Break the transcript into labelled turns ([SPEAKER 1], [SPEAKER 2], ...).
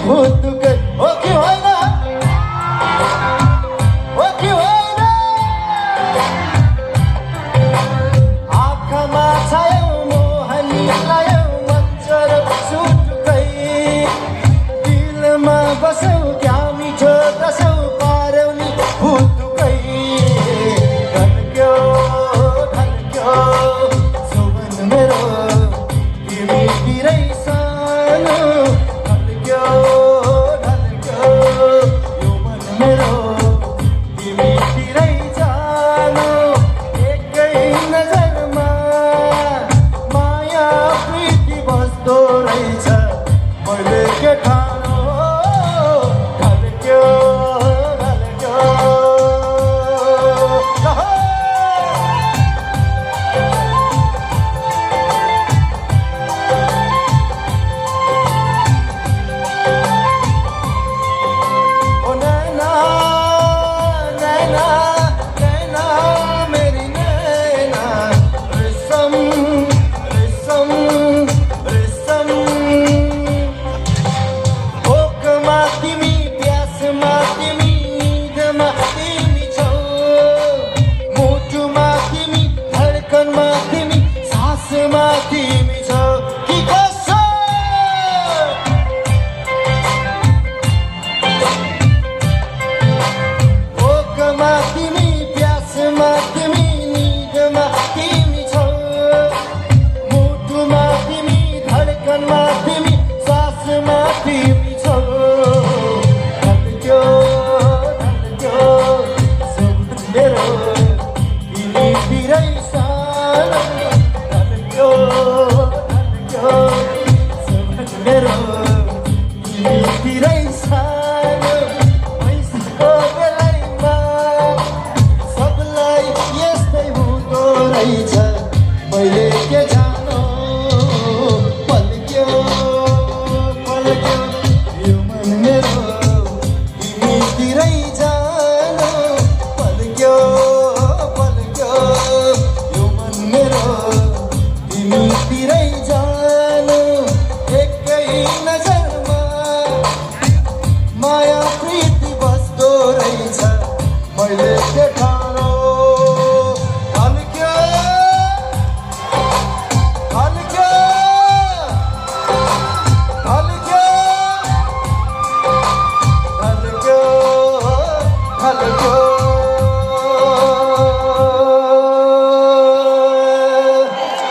[SPEAKER 1] भुतुकै हो कि होइन, हो कि होइन। आँखामा छायौ मोहनी लायौ मन्चर सुटुकै, दिलमा बसौ क्या मिठो दसौ पार्यौ नि भुतुकै। ढल्क्यो ढल्क्यो जोवन मेरो तिमीतिरै सानो, ढल्क्यो ढल्क्यो यौवन मेरो तिमीतिरै जानो। एकै नजरमा माया प्रीति बस्दो रहेछ, मैले के ठानो। ढल्क्यो ढल्क्यो ओ नैना नैना नैना मेरी नैना, रेशम रेशम रेशम। भोकमा तिमी प्यासमा तिमी निदमा तिमी छौ, मुटुमा तिमी धड्कनमा तिमी सासमा तिमी छौ कि कसो। भोकमा तिमी प्यासमा तिमी निदमा तिमी छौ, मुटुमा तिमी धड्कनमा तिमी सासमा तिमी छौ। ढल्क्यो ढल्क्यो जोवन मेरो तिमीतिरै सानो, ढल्क्यो ढल्क्यो जोवन मेरो तिमीतिरै सानो। भैँसीको बेलैमा सबलाई यस्तै हुँदो रहेछ, मैले के जानो। पल्क्यो पल्क्यो यो मन मेरो तिमीतिरै जानो, पल्क्यो पल्क्यो यो मन मेरो तिमीतिरै जानो। एकै नजरमा माया प्रीति बस्दो रहेछ, मैले